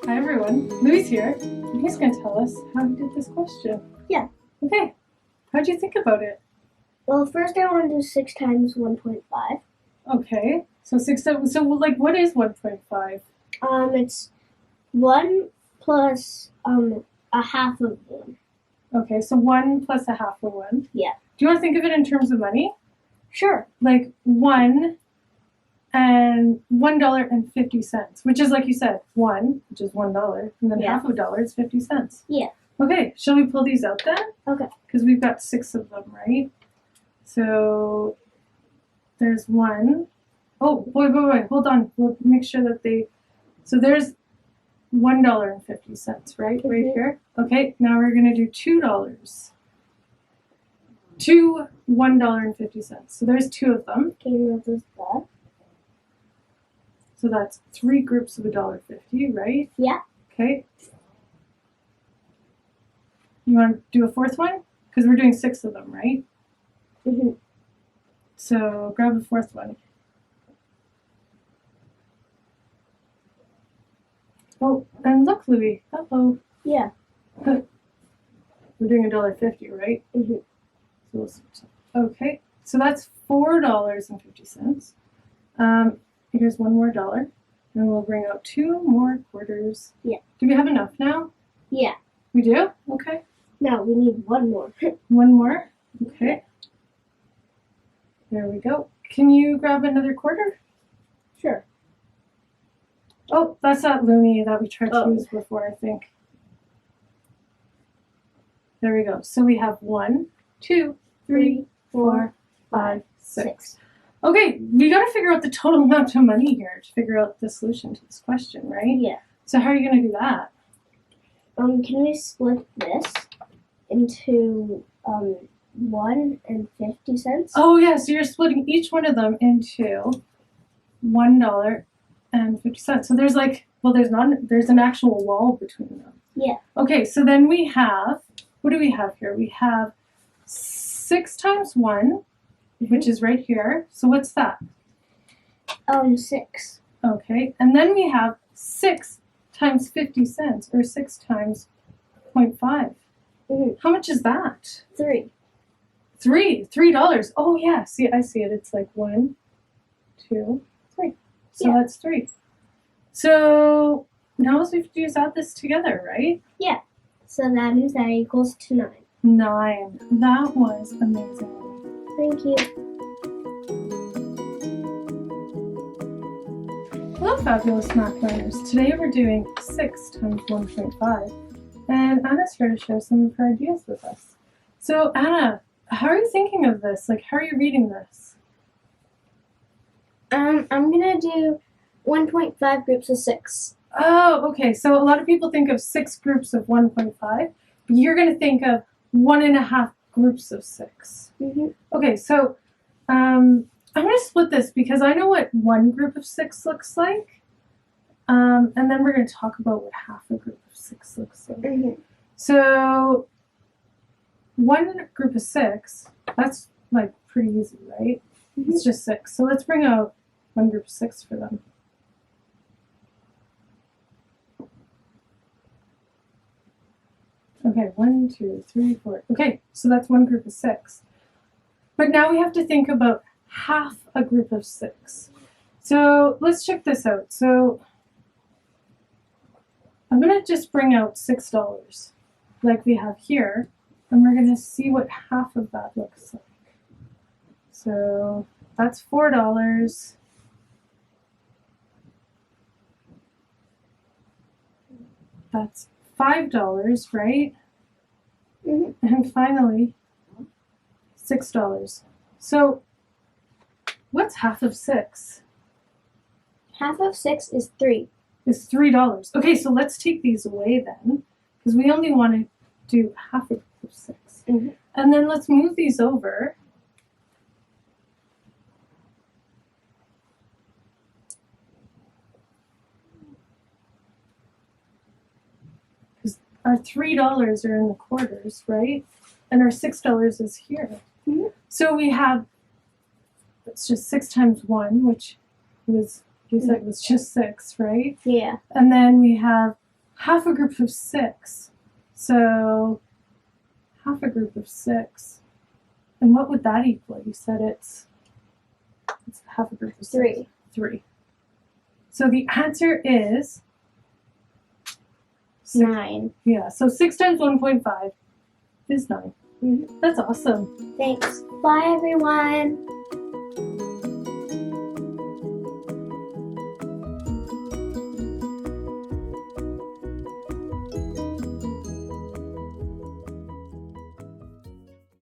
Hi everyone, Louis here. And he's going to tell us how he did this question. Yeah. Okay, how'd you think about it? Well, first I want to do 6 times 1.5. Okay, so what is 1.5? It's 1 plus a half of 1. Okay, so 1 plus a half of 1. Yeah. Do you want to think of it in terms of money? Sure. Like 1 and $1.50, which is like you said, 1, which is $1, and then half of a dollar is 50 cents. Yeah. Okay, shall we pull these out then? Okay. Because we've got 6 of them, right? So there's 1. Oh, wait, hold on. We'll make sure that so there's $1.50, right? Mm-hmm. Right here. Okay, now we're going to do $2. 2 $1.50. So there's 2 of them. Okay, now there's that. So that's 3 groups of $1.50, right? Yeah. Okay. You want to do a 4th one? Because we're doing 6 of them, right? Mm-hmm. So grab a 4th one. Oh, and look, Louis. Uh-oh. Yeah. We're doing $1.50, right? Mm-hmm. Okay. So that's $4.50. Here's one more dollar. And we'll bring out 2 more quarters. Yeah. Do we have enough now? Yeah. We do? Okay. Now we need 1 more. 1 more? Okay. There we go. Can you grab another quarter? Sure. Oh, that's that Looney that we tried to use before, I think. There we go. So we have 1, 2, 3, 4, 5, 6. Okay, we got to figure out the total amount of money here to figure out the solution to this question, right? Yeah. So how are you going to do that? Can we split this into 1 and 50 cents? Oh yeah, so you're splitting each one of them into $1.50. So there's there's an actual wall between them. Yeah. Okay, so then we have, what do we have here? We have 6 times 1, which is right here. So what's that? 6. Okay, and then we have 6 times 50 cents, or 6 times 0.5. Mm-hmm. How much is that? 3. $3. Oh yeah, see, I see it. It's like 1, 2, 3. So that's 3. So now all we have to do is add this together, right? Yeah. So that means that equals to 9. 9. That was amazing. Thank you. Hello, fabulous math learners. Today we're doing 6 times 1.5, and Anna's here to share some of her ideas with us. So Anna, how are you thinking of this? Like, how are you reading this? I'm gonna do 1.5 groups of 6. Oh, okay. So a lot of people think of 6 groups of 1.5, but you're going to think of 1.5 groups of 6. Mm-hmm. Okay, so I'm going to split this because I know what 1 group of 6 looks like, and then we're going to talk about what half a group of 6 looks like. Mm-hmm. So 1 group of 6, that's like pretty easy, right? Mm-hmm. It's just 6. So let's bring out 1 group of 6 for them. Okay, 1, 2, 3, 4. Okay, so that's 1 group of 6. But now we have to think about half a group of 6. So let's check this out. So I'm going to just bring out $6 like we have here, and we're going to see what half of that looks like. So that's $4. That's $5, right? Mm-hmm. And finally, $6. So what's half of 6? Half of 6 is 3. Is $3. Okay, so let's take these away then, because we only want to do half of 6. Mm-hmm. And then let's move these over. Our $3 are in the quarters, right? And our $6 is here. Mm-hmm. So we have, it's just 6 times 1, which was, you said was just 6, right? Yeah. And then we have half a group of 6. So half a group of 6. And what would that equal? You said it's half a group of 6. 3. 3. So the answer is 9. Yeah, so 6 times 1.5 is 9. That's awesome. Thanks. Bye, everyone.